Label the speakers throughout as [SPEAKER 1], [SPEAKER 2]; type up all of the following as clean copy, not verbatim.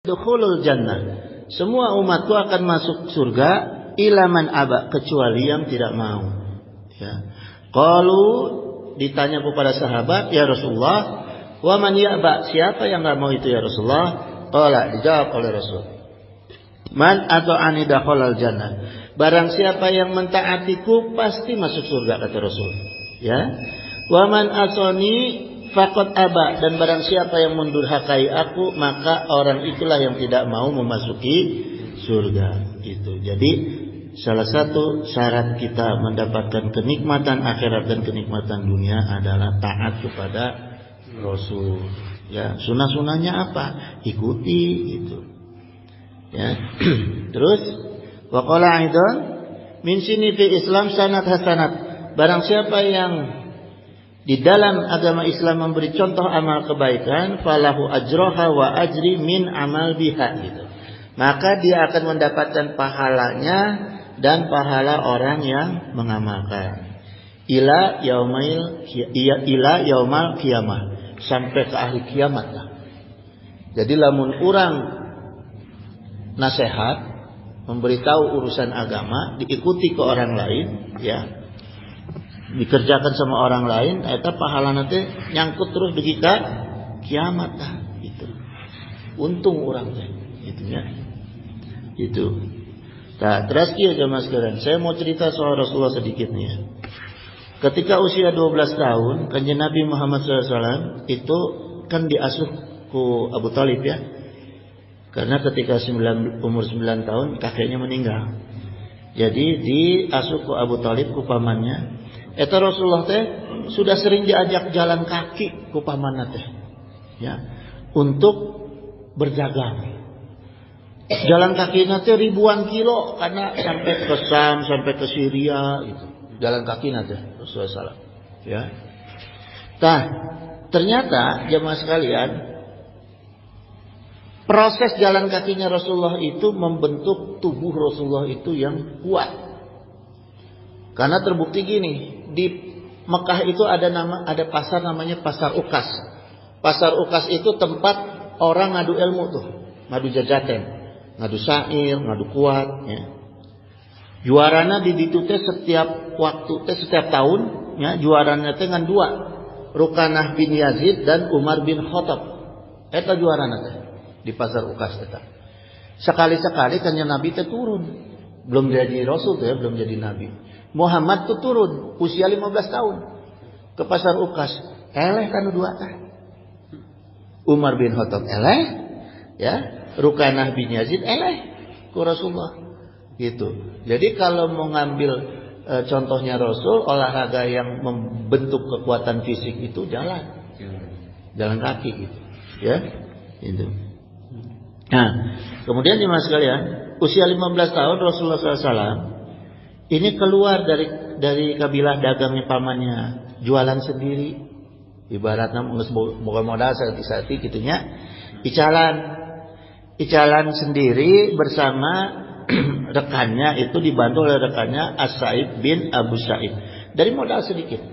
[SPEAKER 1] dukhulul jannah. Semua umatku akan masuk surga illa man aba, kecuali yang tidak mau. Ya. Qalu, ditanya kepada sahabat, ya Rasulullah, wa man ya'ba, siapa yang enggak mau itu ya Rasulullah? Qala, dijawab oleh Rasul, man ata'ani dakhalal jannah. Barang siapa yang mentaatiku pasti masuk surga, kata Rasul. Ya. Wa man asani faqad aba, dan barang siapa yang mendurhakai aku, maka orang itulah yang tidak mau memasuki surga. Itu. Jadi salah satu syarat kita mendapatkan kenikmatan akhirat dan kenikmatan dunia adalah taat kepada Rasul. Ya, sunah-sunahnya apa? Ikuti itu. Ya. Terus waqala aidan min sini fi Islam sanad hasanat. Barang siapa yang di dalam agama Islam memberi contoh amal kebaikan, falahu ajroha wa ajri min amal biha, gitu. Maka dia akan mendapatkan pahalanya dan pahala orang yang mengamalkan. Ila yaumal kiamah, sampai ke akhir kiamat lah. Jadi lamun urang nasihat, memberitahu urusan agama, diikuti ke orang lain, ya, dikerjakan sama orang lain, eta pahala nanti nyangkut terus di kita kiamat lah, gitu. Untung orang teh, gitu ya. Itu. Nah, terus kieu jamaah sekalian, saya mau cerita soal Rasulullah sedikit nih ya. Ketika usia 12 tahun, kanjeng Nabi Muhammad SAW itu kan diasuh ku Abu Thalib ya. Karena ketika umur 9 tahun kakeknya meninggal. Jadi diasuh ku Abu Thalib, ku pamannya. Eta Rasulullah teh sudah sering diajak jalan kaki ku pamanna teh, ya, untuk berdagang. Jalan kaki nanti ribuan kilo karena sampai ke Sam, sampai ke Syria gitu. Jalan kaki nanti Rasulullah SAW. Ya. Nah, ternyata jemaah sekalian, proses jalan kakinya Rasulullah itu membentuk tubuh Rasulullah itu yang kuat. Karena terbukti gini, di Mekah itu ada pasar namanya Pasar Ukas. Pasar Ukas itu tempat orang ngadu ilmu tuh, ngadu jajaten, ngadu syair, ngadu kuat, ya. Juarana di ditu teh setiap waktu teh setiap tahun, ya, juarana teh ngan dua, Rukanah bin Yazid dan Umar bin Khattab. Eta juarana teh di Pasar Ukas eta. Sekali-sekali kanjeng Nabi teh turun. Belum jadi Rasul tuh ya, belum jadi Nabi. Muhammad tuh turun usia 15 tahun ke Pasar Ukas. Eleh kan dua tah. Umar bin Khattab eleh, ya, Rukanah bin Yazid eleh ku Rasulullah. Gitu. Jadi kalau mau ngambil contohnya Rasul, olahraga yang membentuk kekuatan fisik itu jalan kaki gitu, ya. Itu. Nah, kemudian jemaah sekalian, usia 15 tahun Rasulullah SAW ini keluar dari kabilah dagangnya pamannya, jualan sendiri, ibaratnya boga modal sati-sati gitunya, icalan sendiri bersama rekannya, itu dibantu oleh rekannya As-Sa'ib bin Abu Sa'id. Dari modal sedikit.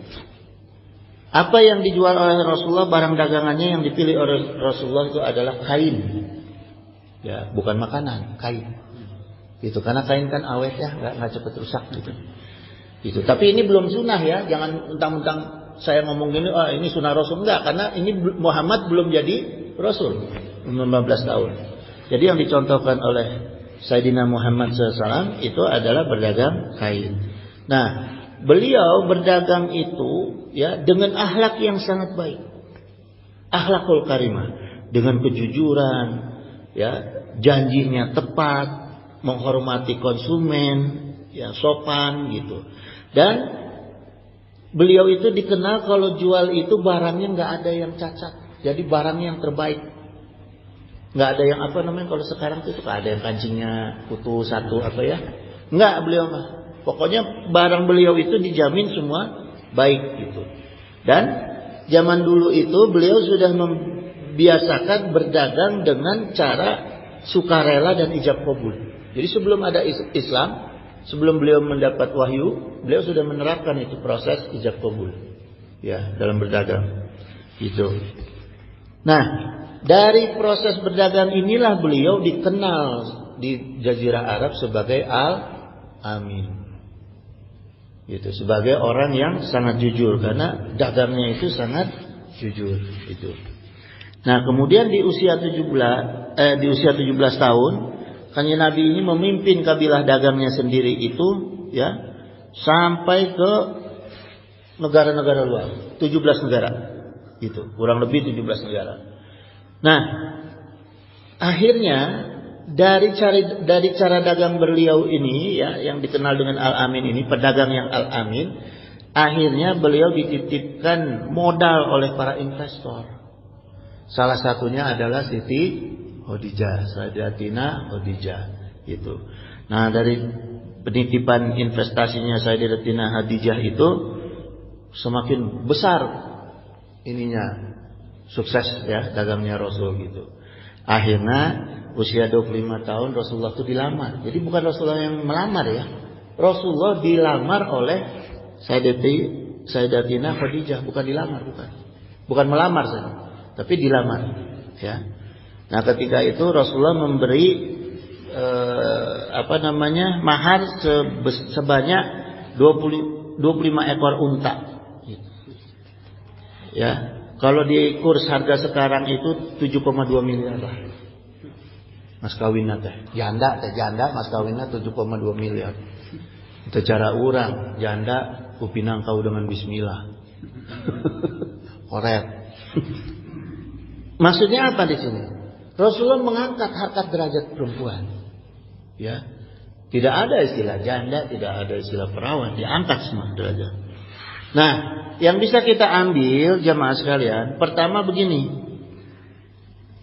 [SPEAKER 1] Apa yang dijual oleh Rasulullah, barang dagangannya yang dipilih oleh Rasulullah itu adalah kain. Ya, bukan makanan, kain. Gitu, karena kain kan awet ya, nggak cepat rusak gitu. Gitu. Tapi ini belum sunnah ya, jangan mentang-mentang saya ngomong gini, ini sunnah Rasul, enggak, karena ini Muhammad belum jadi Rasul, 15 tahun. Jadi yang dicontohkan oleh Sayyidina Muhammad SAW itu adalah berdagang kain. Nah, beliau berdagang itu ya dengan akhlak yang sangat baik, akhlakul karimah, dengan kejujuran, ya, janjinya tepat, menghormati konsumen, ya, sopan gitu. Dan beliau itu dikenal kalau jual itu barangnya nggak ada yang cacat, jadi barangnya yang terbaik, nggak ada yang apa namanya kalau sekarang itu suka ada yang kancingnya putus satu apa ya, nggak, beliau mah pokoknya barang beliau itu dijamin semua baik gitu. Dan zaman dulu itu beliau sudah membiasakan berdagang dengan cara sukarela dan ijab kabul. Jadi sebelum ada Islam, sebelum beliau mendapat wahyu, beliau sudah menerapkan itu proses ijab kabul, ya, dalam berdagang. Gitu. Nah, dari proses berdagang inilah beliau dikenal di Jazirah Arab sebagai Al-Amin. Gitu, sebagai orang yang sangat jujur karena dagangnya itu sangat jujur itu. Nah, kemudian di usia 17 tahun, Kanjeng Nabi ini memimpin kabilah dagangnya sendiri itu ya sampai ke negara-negara luar, 17 negara. Gitu, kurang lebih 17 negara. Nah, akhirnya dari cara dagang beliau ini ya yang dikenal dengan Al-Amin ini, pedagang yang Al-Amin, akhirnya beliau dititipkan modal oleh para investor. Salah satunya adalah Siti Khadijah, Sayyidatina Khadijah itu. Nah, dari penitipan investasinya Sayyidatina Khadijah itu semakin besar ininya, sukses ya dagangnya Rasul gitu. Akhirnya usia 25 tahun Rasulullah itu dilamar. Jadi bukan Rasulullah yang melamar ya. Rasulullah dilamar oleh Sayyidatina Khadijah, bukan dilamar, bukan melamar saja, tapi dilamar ya. Nah, ketika itu Rasulullah memberi mahar sebanyak 25 ekor unta. Ya, kalau di kurs harga sekarang itu 7,2 miliar lah. Mas kawinna teh. Janda mas kawinna 7,2 miliar. Itu cara urang, janda kupinang kau dengan bismillah. Korek. Maksudnya apa di sini? Rasulullah mengangkat harkat derajat perempuan. Ya. Tidak ada istilah janda, tidak ada istilah perawan, diangkat semua derajat. Nah, yang bisa kita ambil jamaah sekalian, pertama begini.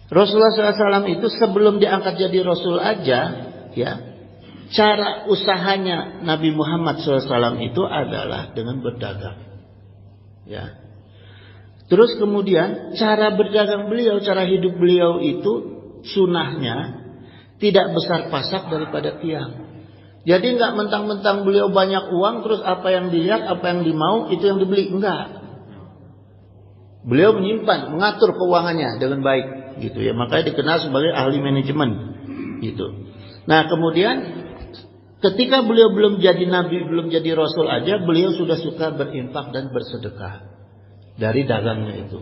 [SPEAKER 1] Rasulullah SAW itu sebelum diangkat jadi Rasul aja, ya, cara usahanya Nabi Muhammad SAW itu adalah dengan berdagang, ya. Terus kemudian cara berdagang beliau, cara hidup beliau itu sunnahnya tidak besar pasak daripada tiang. Jadi nggak mentang-mentang beliau banyak uang terus apa yang dilihat, apa yang dimau itu yang dibeli, enggak. Beliau menyimpan, mengatur keuangannya dengan baik, gitu ya. Makanya dikenal sebagai ahli manajemen, gitu. Nah, kemudian ketika beliau belum jadi nabi, belum jadi rasul aja, beliau sudah suka berinfak dan bersedekah dari dagangnya itu.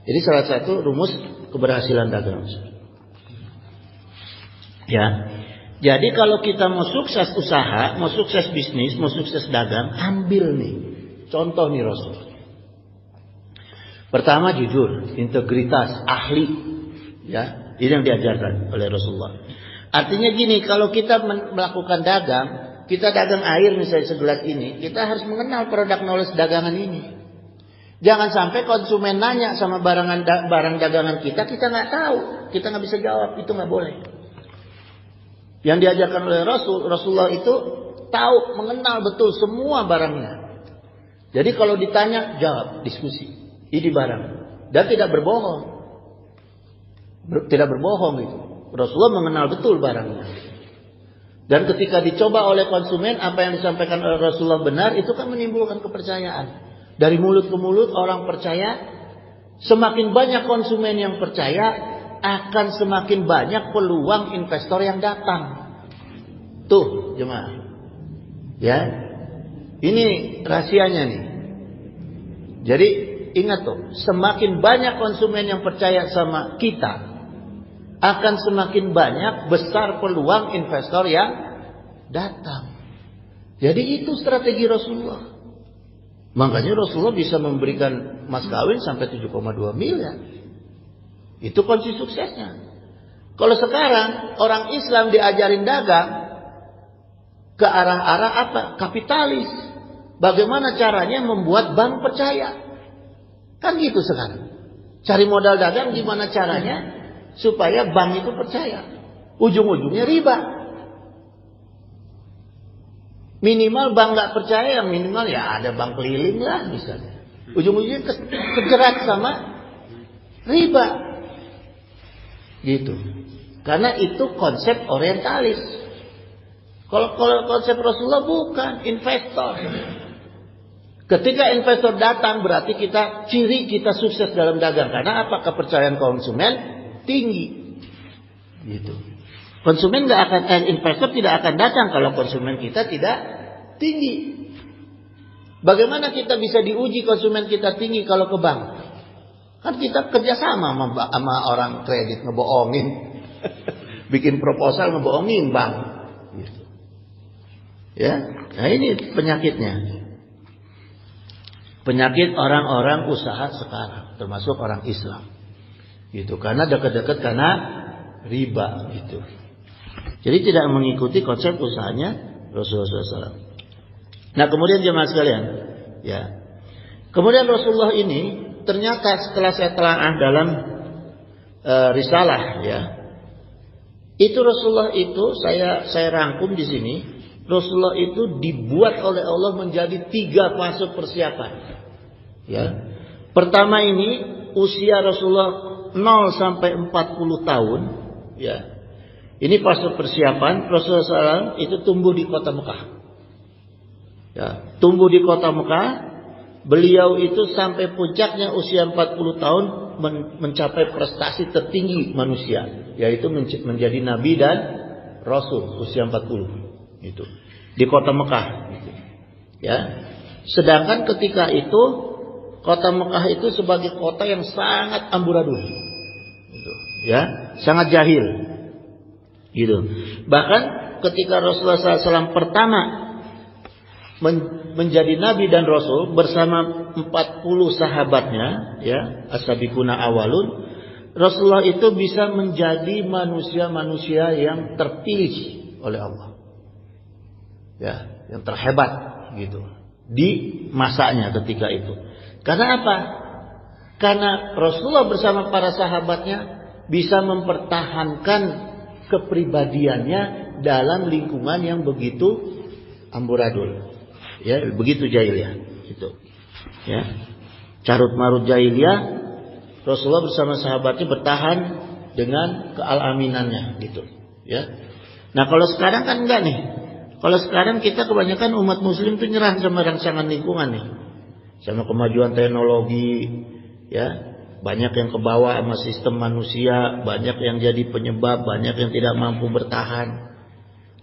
[SPEAKER 1] Jadi salah satu rumus keberhasilan dagang. Ya. Jadi kalau kita mau sukses usaha, mau sukses bisnis, mau sukses dagang, ambil nih contoh nih Rasul. Pertama jujur, integritas, ahli, ya, ini yang diajarkan oleh Rasulullah. Artinya gini, kalau kita melakukan dagang, kita dagang air misalnya segelas ini, kita harus mengenal produk knowledge dagangan ini. Jangan sampai konsumen nanya sama barang dagangan kita nggak tahu, kita nggak bisa jawab, itu nggak boleh. Yang diajarkan oleh Rasulullah itu tahu, mengenal betul semua barangnya. Jadi kalau ditanya, jawab, diskusi. Ini barang. Dan tidak berbohong. Tidak berbohong itu. Rasulullah mengenal betul barangnya. Dan ketika dicoba oleh konsumen, apa yang disampaikan oleh Rasulullah benar, itu kan menimbulkan kepercayaan. Dari mulut ke mulut orang percaya. Semakin banyak konsumen yang percaya, akan semakin banyak peluang investor yang datang. Tuh jemaah, ya, ini rahasianya nih. Jadi ingat tuh, semakin banyak konsumen yang percaya sama kita, akan semakin banyak besar peluang investor yang datang. Jadi itu strategi Rasulullah. Makanya Rasulullah bisa memberikan mas kawin sampai 7,2 miliar. Itu kunci suksesnya. Kalau sekarang orang Islam diajarin dagang ke arah-arah apa? Kapitalis. Bagaimana caranya membuat bank percaya? Kan gitu sekarang. Cari modal dagang gimana caranya supaya bank itu percaya? Ujung-ujungnya riba. Minimal bank nggak percaya, yang minimal ya ada bank keliling lah misalnya. Ujung-ujungnya kejerat sama riba. Gitu. Karena itu konsep orientalis. Kalau konsep Rasulullah bukan investor. Ketika investor datang berarti ciri kita sukses dalam dagang. Karena apa? Kepercayaan konsumen tinggi. Gitu. Investor tidak akan datang kalau konsumen kita tidak tinggi. Bagaimana kita bisa diuji konsumen kita tinggi kalau ke bank? Kan kita kerjasama sama orang kredit ngebohongin. Bikin proposal ngebohongin bank. Gitu. Ya, nah ini penyakitnya. Penyakit orang-orang usaha sekarang, termasuk orang Islam. Gitu, karena dekat-dekat karena riba gitu. Jadi tidak mengikuti konsep usahanya Rasulullah SAW. Nah kemudian jemaah sekalian, ya. Kemudian Rasulullah ini ternyata setelah saya telaah dalam risalah, ya, itu Rasulullah itu saya rangkum di sini. Rasulullah itu dibuat oleh Allah menjadi 3 fase persiapan. Ya, pertama ini usia Rasulullah 0 sampai 40 tahun. Ya, ini fase persiapan. Rasulullah SAW itu tumbuh di kota Mekah. Ya, tumbuh di kota Mekah. Beliau itu sampai puncaknya usia 40 tahun mencapai prestasi tertinggi manusia, yaitu menjadi nabi dan rasul usia 40 itu di kota Mekah gitu. Ya. Sedangkan ketika itu kota Mekah itu sebagai kota yang sangat amburadul. Gitu. Ya, sangat jahil. Gitu. Bahkan ketika Rasulullah SAW pertama menjadi nabi dan rasul bersama 40 sahabatnya, ya, as-sabiquna awalun, Rasulullah itu bisa menjadi manusia-manusia yang terpilih oleh Allah. Ya, yang terhebat gitu di masanya ketika itu. Karena apa? Karena Rasulullah bersama para sahabatnya bisa mempertahankan kepribadiannya dalam lingkungan yang begitu amburadul. Ya, begitu jahiliyah gitu. Ya. Carut marut jahiliyah, Rasulullah bersama sahabatnya bertahan dengan kealaminannya gitu, ya. Nah, kalau sekarang kan enggak nih. Kalau sekarang kita kebanyakan umat muslim tuh nyerah sama rangsangan lingkungan nih. Sama kemajuan teknologi, ya. Banyak yang kebawa sama sistem manusia, banyak yang jadi penyebab, banyak yang tidak mampu bertahan.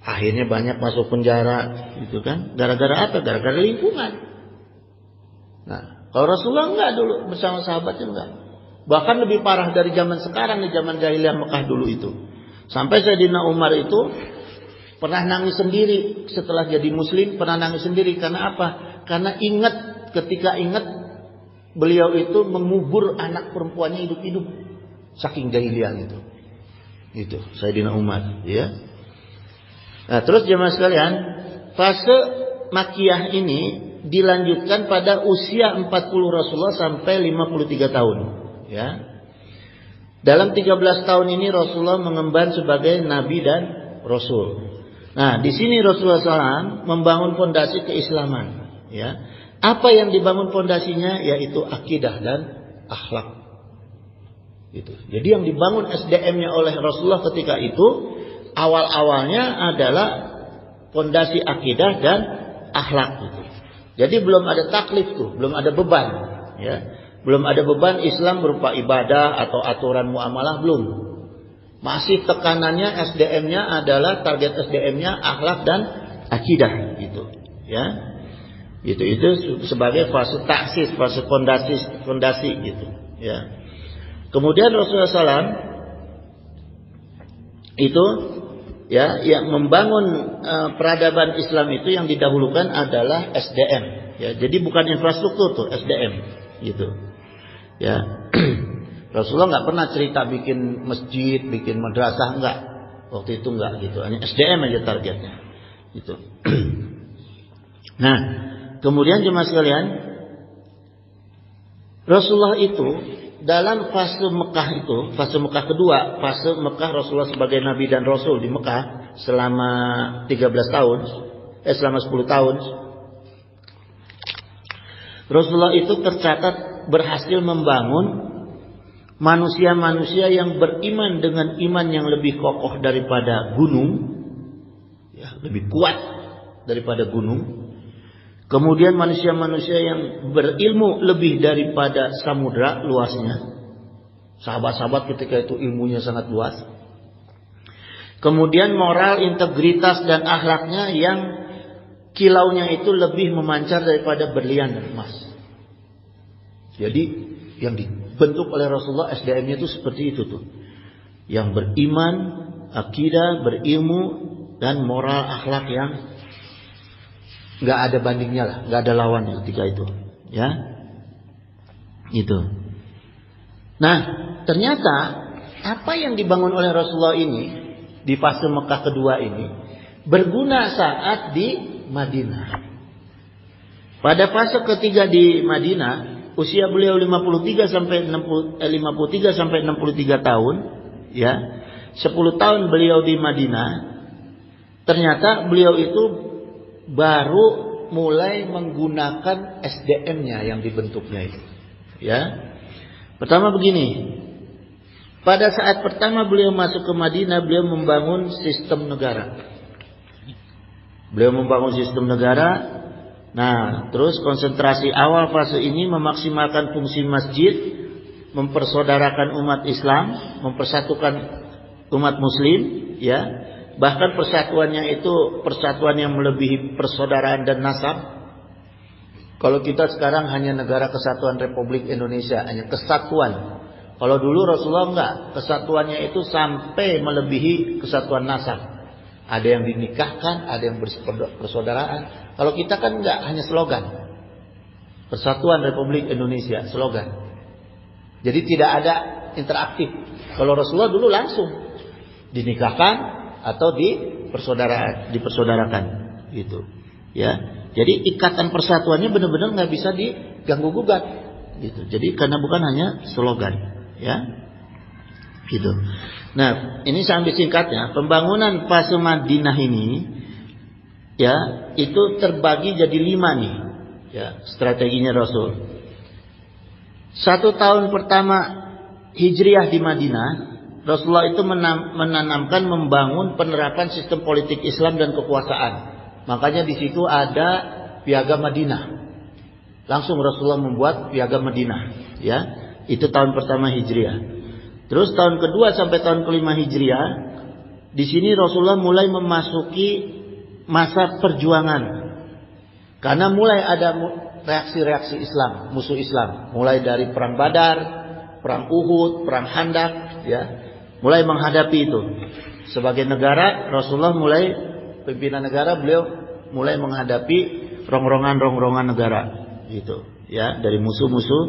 [SPEAKER 1] Akhirnya banyak masuk penjara, gitu kan? Gara-gara apa? Gara-gara lingkungan. Nah, kalau Rasulullah enggak dulu bersama sahabatnya enggak. Bahkan lebih parah dari zaman sekarang, di zaman jahiliyah Mekah dulu itu. Sampai Sayyidina Umar itu pernah nangis sendiri setelah jadi muslim, pernah nangis sendiri karena apa? Karena ketika ingat beliau itu mengubur anak perempuannya hidup-hidup, saking jahiliyah itu. Itu Sayyidina Umar, ya. Nah, terus jemaah sekalian, fase Makkiyah ini dilanjutkan pada usia 40 Rasulullah sampai 53 tahun, ya. Dalam 13 tahun ini Rasulullah mengemban sebagai nabi dan rasul. Nah, di sini Rasulullah SAW membangun fondasi keislaman, ya. Apa yang dibangun fondasinya yaitu akidah dan akhlak. Gitu. Jadi yang dibangun SDM-nya oleh Rasulullah ketika itu awal-awalnya adalah fondasi akidah dan akhlak gitu. Jadi belum ada taklif tuh, belum ada beban, ya. Belum ada beban Islam berupa ibadah atau aturan muamalah, belum. Masih tekanannya SDM-nya adalah target SDM-nya akhlak dan akidah gitu, ya. Itu sebagai fase taksis, fase fondasi gitu, ya. Kemudian Rasulullah SAW itu, ya, yang membangun peradaban Islam itu yang didahulukan adalah SDM, ya. Jadi bukan infrastruktur tuh, SDM gitu, ya. Rasulullah nggak pernah cerita bikin masjid, bikin madrasah, enggak. Waktu itu enggak gitu, hanya SDM aja targetnya gitu. Nah, kemudian jemaah sekalian, Rasulullah itu dalam fase Mekah itu, fase Mekah kedua, fase Mekah Rasulullah sebagai nabi dan rasul di Mekah selama 13 tahun, selama 10 tahun. Rasulullah itu tercatat berhasil membangun manusia-manusia yang beriman dengan iman yang lebih kokoh daripada gunung, ya, lebih kuat daripada gunung. Kemudian manusia-manusia yang berilmu lebih daripada samudra luasnya. Sahabat-sahabat ketika itu ilmunya sangat luas. Kemudian moral, integritas dan akhlaknya yang kilaunya itu lebih memancar daripada berlian dan emas. Jadi yang dibentuk oleh Rasulullah SDM-nya itu seperti itu tuh. Yang beriman, akidah, berilmu dan moral akhlak yang nggak ada bandingnya lah, nggak ada lawannya ketika itu, ya, itu. Nah, ternyata apa yang dibangun oleh Rasulullah ini di fase Mekah kedua ini berguna saat di Madinah. Pada fase ketiga di Madinah, usia beliau 53 sampai 63 tahun, ya, 10 tahun beliau di Madinah. Ternyata beliau itu baru mulai menggunakan SDM-nya yang dibentuknya itu. Ya. Pertama begini. Pada saat pertama beliau masuk ke Madinah, beliau membangun sistem negara. Beliau membangun sistem negara. Nah, terus konsentrasi awal fase ini memaksimalkan fungsi masjid, mempersaudarakan umat Islam, mempersatukan umat muslim, ya. Bahkan persatuannya itu persatuan yang melebihi persaudaraan dan nasab. Kalau kita sekarang hanya negara kesatuan Republik Indonesia, hanya kesatuan. Kalau dulu Rasulullah enggak, kesatuannya itu sampai melebihi kesatuan nasab. Ada yang dinikahkan, ada yang persaudaraan. Kalau kita kan enggak, hanya slogan. Persatuan Republik Indonesia, slogan. Jadi tidak ada interaktif. Kalau Rasulullah dulu langsung dinikahkan atau dipersaudarakan gitu, ya. Jadi ikatan persatuannya benar-benar nggak bisa diganggu gugat gitu. Jadi karena bukan hanya slogan, ya, gitu. Nah, ini sampai singkatnya pembangunan fase Madinah ini, ya, itu terbagi jadi 5 nih, ya, strateginya Rasul. 1 tahun pertama Hijriah di Madinah, Rasulullah itu menanamkan membangun penerapan sistem politik Islam dan kekuasaan. Makanya di situ ada Piagam Madinah. Langsung Rasulullah membuat Piagam Madinah, ya. Itu tahun pertama Hijriah. Terus tahun kedua sampai tahun kelima Hijriah, di sini Rasulullah mulai memasuki masa perjuangan. Karena mulai ada reaksi-reaksi Islam, musuh Islam, mulai dari perang Badar, perang Uhud, perang Khandaq, ya. Mulai menghadapi itu. Sebagai negara, Rasulullah mulai pimpinan negara, beliau mulai menghadapi rongrongan negara gitu, ya, dari musuh-musuh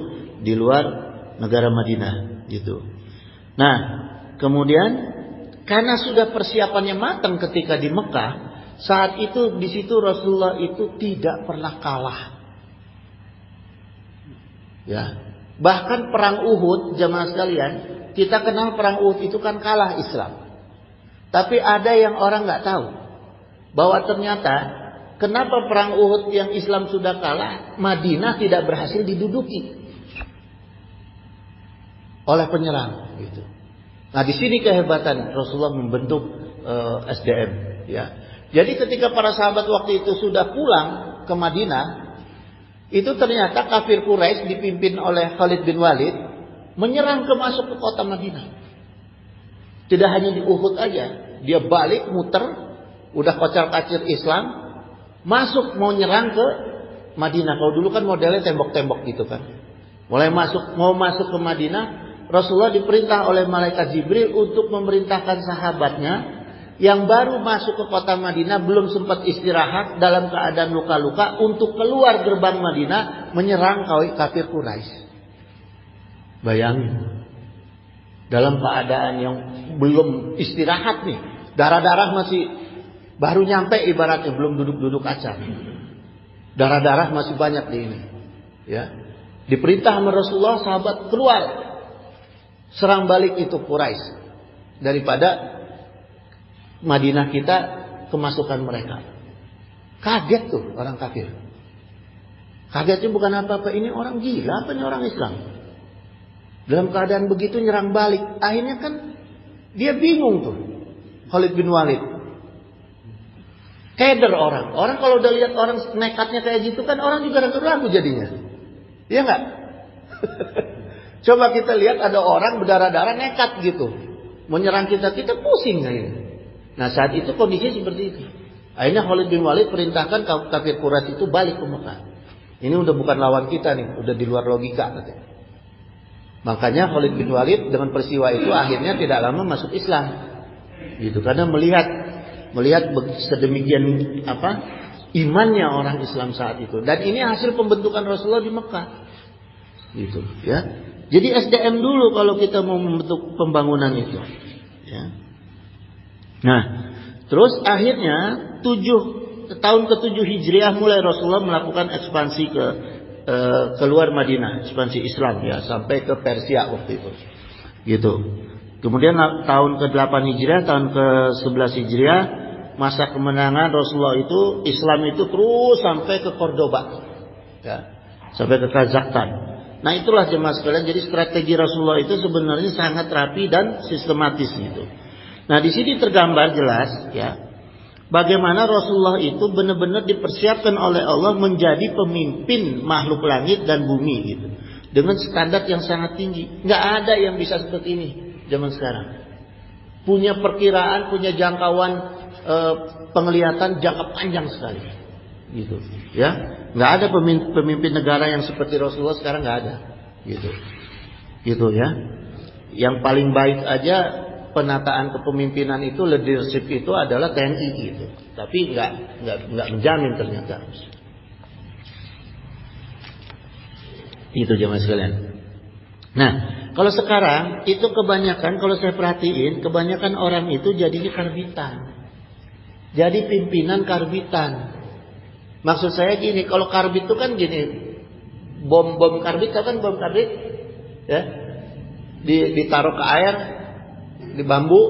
[SPEAKER 1] di luar negara Madinah gitu. Nah, kemudian karena sudah persiapannya matang ketika di Mekah, saat itu di situ Rasulullah itu tidak pernah kalah. Ya. Bahkan perang Uhud, jamaah sekalian, kita kenal perang Uhud itu kan kalah Islam. Tapi ada yang orang nggak tahu bahwa ternyata kenapa perang Uhud yang Islam sudah kalah, Madinah tidak berhasil diduduki oleh penyerang gitu. Nah, di sini kehebatan Rasulullah membentuk SDM, ya. Jadi ketika para sahabat waktu itu sudah pulang ke Madinah, itu ternyata kafir Quraisy dipimpin oleh Khalid bin Walid menyerang masuk ke kota Madinah. Tidak hanya di Uhud aja, dia balik muter, udah kocar-kacir Islam, masuk mau nyerang ke Madinah. Kalau dulu kan modelnya tembok-tembok gitu kan. Mau masuk ke Madinah, Rasulullah diperintah oleh malaikat Jibril untuk memerintahkan sahabatnya yang baru masuk ke kota Madinah, belum sempat istirahat dalam keadaan luka-luka, untuk keluar gerbang Madinah menyerang kafir Quraisy. Bayangin, dalam keadaan yang belum istirahat nih, darah-darah masih baru nyampe, ibaratnya belum duduk-duduk acar, darah-darah masih banyak di ini, ya. Diperintah sama Rasulullah, sahabat keluar serang balik itu Quraisy, daripada Madinah kita kemasukan mereka. Kaget tuh orang kafir. Kagetnya bukan apa-apa, ini orang gila apa ini orang Islam? Dalam keadaan begitu nyerang balik. Akhirnya kan dia bingung tuh, Khalid bin Walid. Keder orang. Orang kalau udah lihat orang nekatnya kayak gitu kan orang juga ragu-ragu jadinya. Iya nggak? Coba kita lihat ada orang berdarah-darah nekat gitu. Menyerang kita pusing kayaknya. Nah saat itu kondisi seperti itu. Akhirnya Khalid bin Walid perintahkan kafir Quraisy itu balik ke Mekah. Ini udah bukan lawan kita nih, udah di luar logika katanya. Makanya Khalid bin Walid dengan peristiwa itu akhirnya tidak lama masuk Islam. Gitu karena melihat sedemikian imannya orang Islam saat itu. Dan ini hasil pembentukan Rasulullah di Mekah. Gitu ya. Jadi SDM dulu kalau kita mau membentuk pembangunan itu. Ya. Nah, terus akhirnya tahun ke-7 Hijriah mulai Rasulullah melakukan ekspansi keluar Madinah, ekspansi Islam ya, sampai ke Persia waktu itu. Gitu. Kemudian tahun ke-8 Hijriah, tahun ke-11 Hijriah, masa kemenangan Rasulullah itu Islam itu terus sampai ke Cordoba. Ya. Sampai ke Kazakhstan. Nah, itulah jemaah sekalian, jadi strategi Rasulullah itu sebenarnya sangat rapi dan sistematis gitu. Nah, di sini tergambar jelas ya, bagaimana Rasulullah itu benar-benar dipersiapkan oleh Allah menjadi pemimpin makhluk langit dan bumi gitu. Dengan standar yang sangat tinggi. Nggak ada yang bisa seperti ini zaman sekarang. Punya perkiraan, punya jangkauan penglihatan jangka panjang sekali. Gitu, ya. Nggak ada pemimpin negara yang seperti Rasulullah sekarang, nggak ada. Gitu ya. Yang paling baik aja penataan kepemimpinan itu, leadership itu adalah TNI gitu. Tapi nggak menjamin ternyata. Itu jemaah sekalian. Nah, kalau sekarang itu kebanyakan, kalau saya perhatiin, kebanyakan orang itu jadinya karbitan. Jadi pimpinan karbitan. Maksud saya gini, kalau karbit itu kan gini, bom karbit kan bom karbit, ya, ditaruh ke air. Di bambu,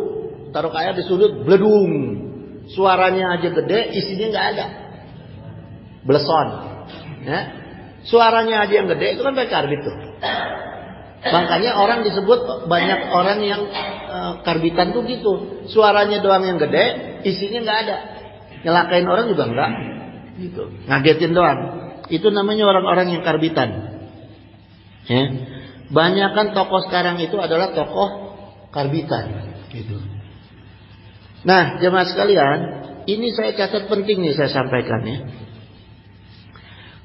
[SPEAKER 1] taruh ke air, di sudut, bledung. Suaranya aja gede, isinya nggak ada. Bleson. Ya. Suaranya aja yang gede, itu kan pakai karbit tuh. Makanya orang disebut, banyak orang yang karbitan tuh gitu. Suaranya doang yang gede, isinya nggak ada. Nyelakain orang juga enggak. Gitu. Ngagetin doang. Itu namanya orang-orang yang karbitan. Ya. Banyakan tokoh sekarang itu adalah tokoh karbitan gitu. Nah, jemaah sekalian, ini saya catat penting nih saya sampaikan ya.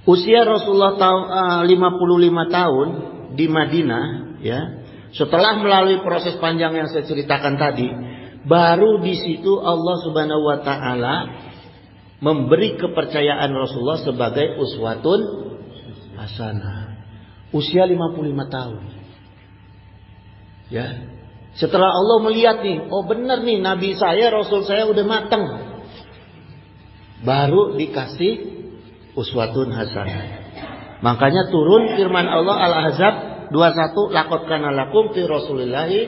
[SPEAKER 1] Usia Rasulullah 55 tahun di Madinah ya. Setelah melalui proses panjang yang saya ceritakan tadi, baru di situ Allah Subhanahu wa taala memberi kepercayaan Rasulullah sebagai uswatun hasanah. Usia 55 tahun. Ya. Setelah Allah melihat nih, oh benar nih Nabi saya, Rasul saya udah matang. Baru dikasih uswatun hasanah. Makanya turun firman Allah Al-Ahzab 21, laqad kana lakum fi Rasulillahi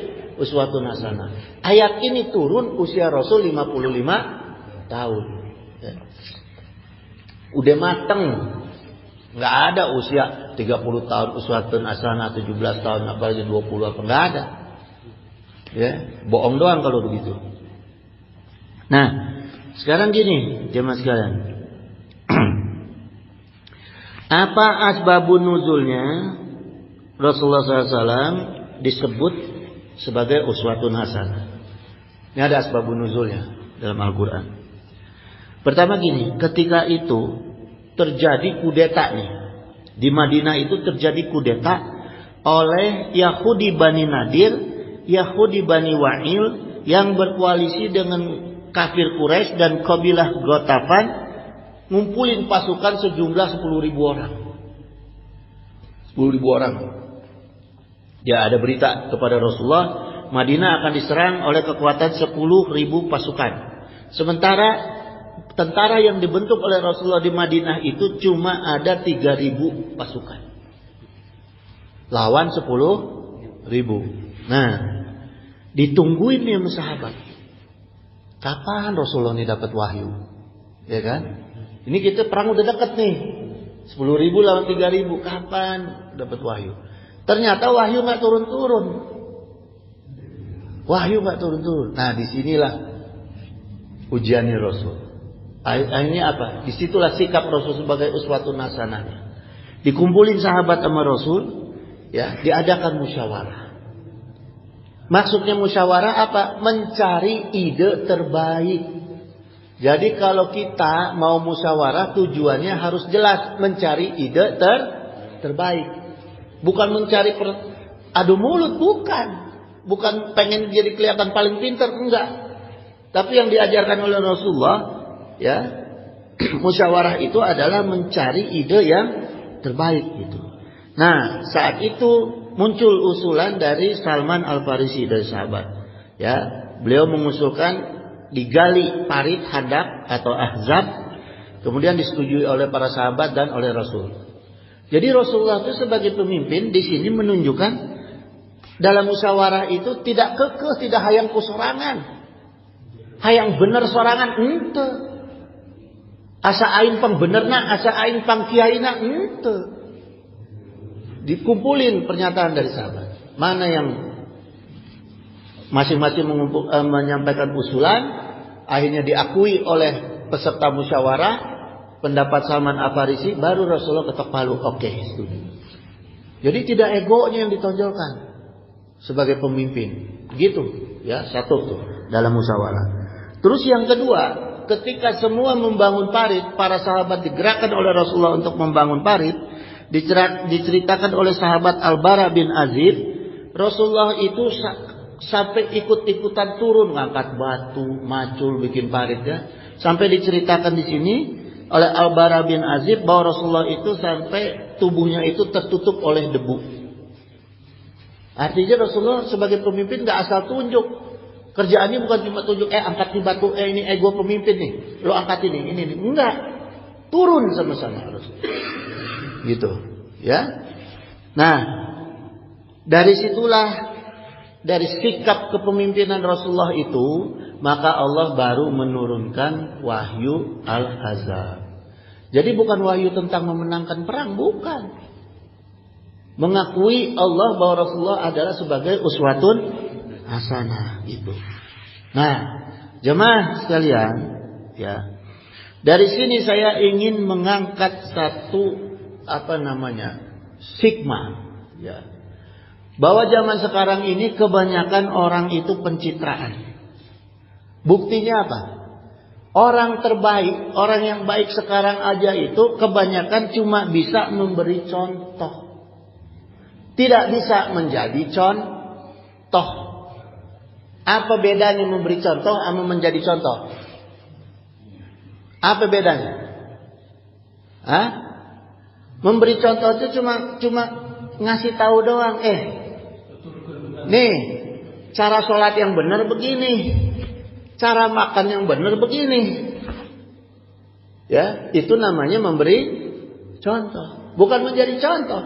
[SPEAKER 1] uswatun hasanah. Ayat ini turun usia Rasul 55 tahun. Ya. Udah matang. Enggak ada usia 30 tahun uswatun hasanah, 17 tahun apalagi 20 apa, enggak ada. Ya, bohong doang kalau begitu. Nah, sekarang gini, jemaah sekalian. Apa asbabun nuzulnya Rasulullah SAW disebut sebagai uswatun hasanah? Ini ada asbabun nuzulnya dalam Al-Quran. Pertama gini, ketika itu terjadi kudeta nih. Di Madinah itu terjadi kudeta oleh Yahudi Bani Nadir, Yahudi Bani Wa'il yang berkoalisi dengan kafir Quraisy dan kabilah Ghatafan, ngumpulin pasukan sejumlah 10.000 orang. 10.000 orang. Ya, ada berita kepada Rasulullah, Madinah akan diserang oleh kekuatan 10.000 pasukan. Sementara tentara yang dibentuk oleh Rasulullah di Madinah itu cuma ada 3.000 pasukan. Lawan 10.000. Nah, ditungguin nih sama sahabat. Kapan Rasulullah ini dapat wahyu? Ya kan? Ini kita perang udah dekat nih. 10.000 lawan 3.000. Kapan dapat wahyu? Ternyata wahyu nggak turun-turun. Wahyu nggak turun-turun. Nah, disinilah ujiannya Rasul. Akhirnya apa? Disitulah sikap Rasul sebagai uswatun hasanah. Dikumpulin sahabat sama Rasul, ya, diadakan musyawarah. Maksudnya musyawarah apa? Mencari ide terbaik. Jadi kalau kita mau musyawarah, tujuannya harus jelas, mencari ide terbaik. Bukan mencari adu mulut, bukan pengen jadi kelihatan paling pintar, enggak. Tapi yang diajarkan oleh Rasulullah, ya, musyawarah itu adalah mencari ide yang terbaik gitu. Nah, saat itu muncul usulan dari Salman Al-Farisi, dari sahabat. Ya, beliau mengusulkan digali parit Hadab atau Ahzab, kemudian disetujui oleh para sahabat dan oleh Rasul. Jadi Rasulullah itu sebagai pemimpin di sini menunjukkan dalam musyawarah itu tidak kekeh, tidak hayang kusorangan. Hayang bener sorangan ente. Asa aing pang benerna, asa aing pang kiaina ente. Dikumpulin pernyataan dari sahabat. Mana yang masing-masing menyampaikan usulan, akhirnya diakui oleh peserta musyawarah, pendapat Salman Al-Farisi, baru Rasulullah ketok palu, oke, setuju. Jadi tidak egonya yang ditonjolkan sebagai pemimpin. Gitu, ya, satu tuh dalam musyawarah. Terus yang kedua, ketika semua membangun parit, para sahabat digerakkan oleh Rasulullah untuk membangun parit. Diceritakan oleh sahabat Al-Bara bin Azib, Rasulullah itu sampai ikut-ikutan turun ngangkat batu, macul, bikin parit, ya. Sampai diceritakan di sini oleh Al-Bara bin Azib bahwa Rasulullah itu sampai tubuhnya itu tertutup oleh debu. Artinya Rasulullah sebagai pemimpin gak asal tunjuk. Kerjaannya bukan cuma tunjuk, angkat nih batu, ini gue pemimpin nih, lo angkat ini. Enggak, turun sama-sama harus. Gitu, ya. Nah, dari situlah, dari sikap kepemimpinan Rasulullah itu, maka Allah baru menurunkan wahyu Al-Ahzab. Jadi bukan wahyu tentang memenangkan perang, bukan. Mengakui Allah bahwa Rasulullah adalah sebagai uswatun hasanah, gitu. Nah, jemaah sekalian, ya. Dari sini saya ingin mengangkat satu sigma, ya, bahwa zaman sekarang ini kebanyakan orang itu pencitraan. Buktinya apa? Orang terbaik, orang yang baik sekarang aja itu kebanyakan cuma bisa memberi contoh, tidak bisa menjadi contoh. Apa bedanya memberi contoh sama menjadi contoh? Apa bedanya? Memberi contoh itu cuma ngasih tahu doang. Nih, cara sholat yang benar begini, cara makan yang benar begini. Ya, itu namanya memberi contoh, bukan menjadi contoh.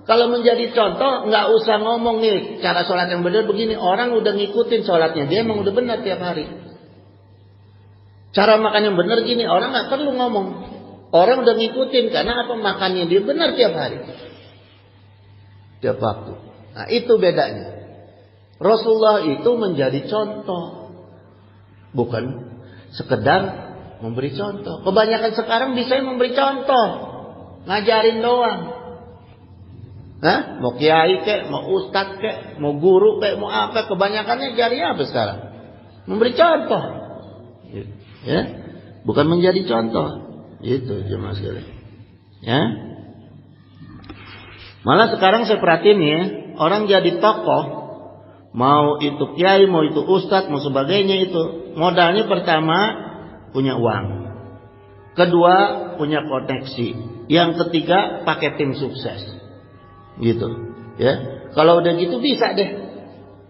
[SPEAKER 1] Kalau menjadi contoh, nggak usah ngomong nih cara sholat yang benar begini. Orang udah ngikutin sholatnya, dia emang udah benar tiap hari. Cara makan yang benar gini, orang nggak perlu ngomong. Orang udah ngikutin karena apa, makannya dia benar tiap hari, tiap waktu. Nah, itu bedanya. Rasulullah itu menjadi contoh, bukan sekedar memberi contoh. Kebanyakan sekarang bisa memberi contoh, ngajarin doang. Mau kiai kek, mau ustadz kek, mau guru kek, mau apa? Kebanyakannya jari apa sekarang? Memberi contoh, ya, bukan menjadi contoh. Itu jemaah sekalian, ya. Malah sekarang saya perhatiin ya, orang jadi tokoh, mau itu kiai, mau itu ustadz, mau sebagainya, itu modalnya pertama punya uang, kedua punya koneksi, yang ketiga pakai tim sukses, gitu, ya. Kalau udah gitu bisa deh,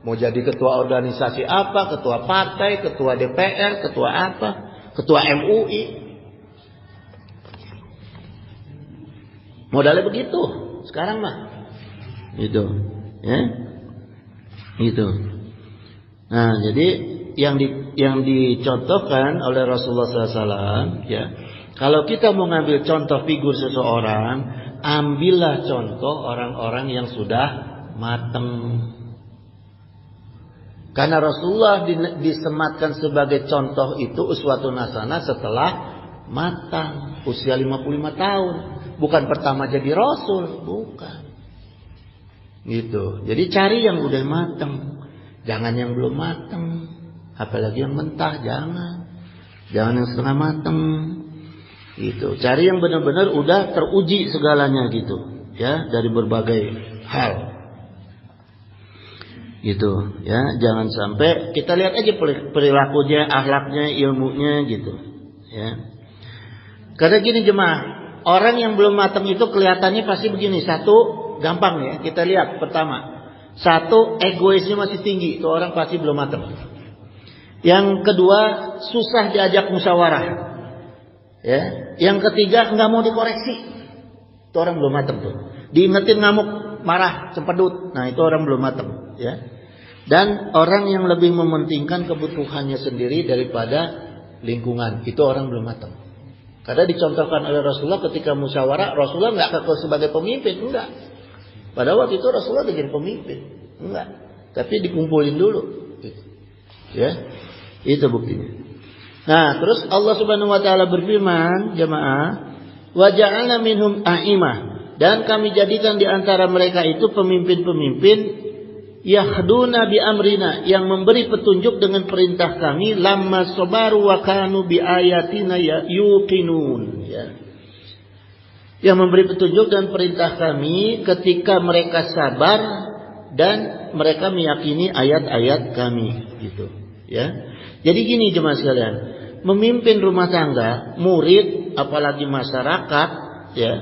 [SPEAKER 1] mau jadi ketua organisasi apa, ketua partai, ketua DPR, ketua apa, ketua MUI. Modalnya begitu sekarang mah, itu, ya, itu. Nah, jadi yang dicontohkan oleh Rasulullah SAW, ya, kalau kita mau ngambil contoh figur seseorang, ambillah contoh orang-orang yang sudah matang. Karena Rasulullah disematkan sebagai contoh itu uswatun hasanah setelah matang, usia 55 tahun. Bukan pertama jadi rasul, bukan. Gitu. Jadi cari yang udah matang, jangan yang belum matang. Apalagi yang mentah, jangan yang setengah matang. Gitu. Cari yang benar-benar udah teruji segalanya gitu, ya, dari berbagai hal. Gitu, ya. Jangan sampai kita lihat aja perilakunya, akhlaknya, ilmunya gitu, ya. Karena gini jemaah, orang yang belum matang itu kelihatannya pasti begini. Satu, gampang ya, kita lihat pertama. Satu, egoisnya masih tinggi, itu orang pasti belum matang. Yang kedua, susah diajak musyawarah. Ya. Yang ketiga, nggak mau dikoreksi. Itu orang belum matang tuh. Diingetin ngamuk, marah, cempedut. Nah, itu orang belum matang, ya. Dan orang yang lebih mementingkan kebutuhannya sendiri daripada lingkungan, itu orang belum matang. Karena dicontohkan oleh Rasulullah ketika musyawarah, Rasulullah nggak ngaku sebagai pemimpin, enggak. Pada waktu itu Rasulullah jadi pemimpin, enggak. Tapi dikumpulin dulu, gitu. Ya, itu buktinya. Nah, terus Allah Subhanahu Wa Taala berfirman, jemaah, wa ja'alna minhum a'imah, dan kami jadikan di antara mereka itu pemimpin-pemimpin yahduna bi amrina, yang memberi petunjuk dengan perintah kami, lamma sabaru wa kanu bi ayatina yuqinun, ya. Yang memberi petunjuk dan perintah kami ketika mereka sabar dan mereka meyakini ayat-ayat kami, gitu, ya. Jadi gini jemaah sekalian, memimpin rumah tangga, murid, apalagi masyarakat, ya,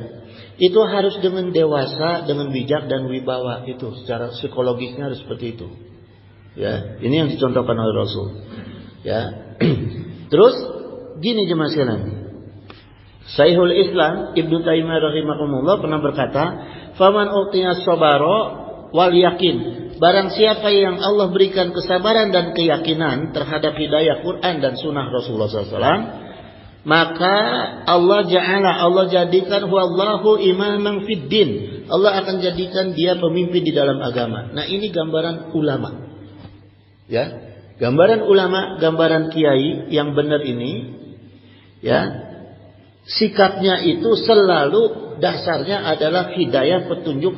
[SPEAKER 1] itu harus dengan dewasa, dengan bijak dan wibawa. Itu secara psikologisnya harus seperti itu. Ya, ini yang dicontohkan oleh Rasul. Ya. Terus gini jemaah sekalian. Syekhul Islam Ibnu Taimiyah rahimahumullah pernah berkata, "Faman utiya sabara wal yakin." Barang siapa yang Allah berikan kesabaran dan keyakinan terhadap hidayah Quran dan sunnah Rasulullah SAW, maka Allah jadikan huwallahu imaman fid din. Allah akan jadikan dia pemimpin di dalam agama. Nah, ini gambaran ulama. Ya. Gambaran ulama, gambaran kiai yang benar ini, ya. Sikapnya itu selalu dasarnya adalah hidayah petunjuk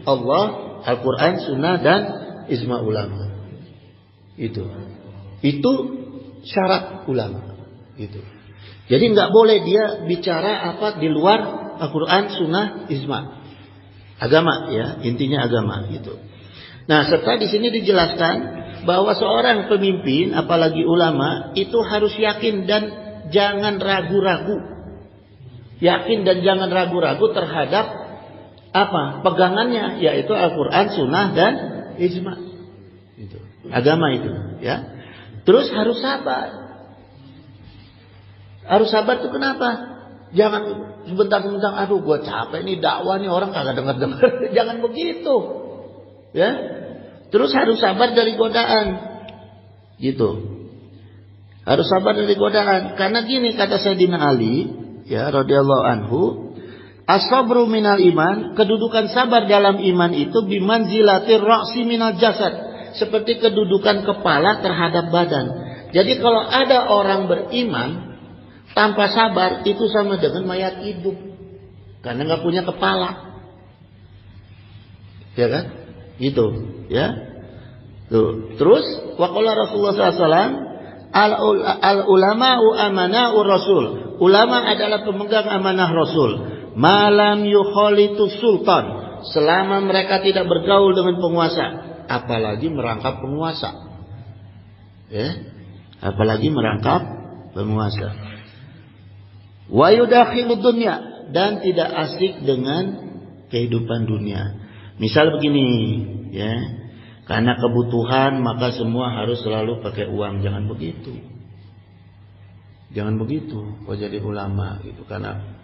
[SPEAKER 1] Allah, Al-Quran, Sunnah, dan ijma ulama. Itu syarat ulama. Itu. Jadi nggak boleh dia bicara apa di luar Al-Quran, Sunnah, ijma. Agama, ya, intinya agama. Gitu. Nah, serta di sini dijelaskan bahwa seorang pemimpin, apalagi ulama, itu harus yakin dan jangan ragu-ragu. Yakin dan jangan ragu-ragu terhadap apa? Pegangannya, yaitu Al-Quran, Sunnah, dan ijma. Itu. Agama itu, ya. Terus harus sabar. Harus sabar itu kenapa? Jangan sebentar-sebentar, aduh gue capek nih dakwah nih, orang kagak dengar-dengar. Jangan begitu, ya. Terus harus sabar dari godaan, gitu. Harus sabar dari godaan. Karena gini kata Sayyidina Ali, ya, radhiyallahu anhu, as-sabru minal iman, kedudukan sabar dalam iman itu bimanzilatir ra'si minal jasad, seperti kedudukan kepala terhadap badan. Jadi kalau ada orang beriman tanpa sabar, itu sama dengan mayat hidup, karena nggak punya kepala, ya kan? Gitu, ya. Tuh. Terus waqala Rasulullah SAW, al ulama'u amana'ur rasul. Ulama adalah pemegang amanah Rasul. Malam yukhalitu sultan, selama mereka tidak bergaul dengan penguasa, apalagi merangkap penguasa, ya, apalagi merangkap penguasa. Wa yudakhilu dunya, dan tidak asik dengan kehidupan dunia. Misal begini, ya, karena kebutuhan maka semua harus selalu pakai uang. Jangan begitu. Jangan begitu. Kau jadi ulama gitu, karena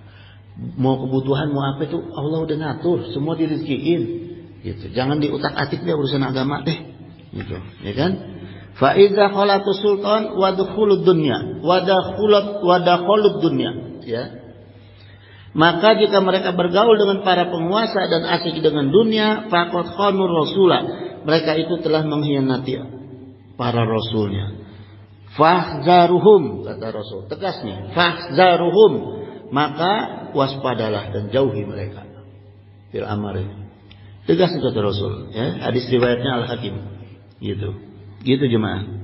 [SPEAKER 1] mau kebutuhan mau apa itu Allah udah ngatur, semua direzekiin. Gitu. Jangan diutak-atik deh urusan agama deh. Gitu, ya kan? Fa iza khalatu sultan wa dukhulud dunya wa dakhulud dunya, ya. Maka jika mereka bergaul dengan para penguasa dan asik dengan dunia, faqad khanur rasulah, mereka itu telah mengkhianati para rasulnya. Fahzaruhum, kata Rasul. Tegas nih, fahzaruhum, maka waspadalah dan jauhi mereka. Fil amr ini. Tegas kata Rasul, ya. Hadis riwayatnya Al-Hakim. Gitu. Gitu jemaah.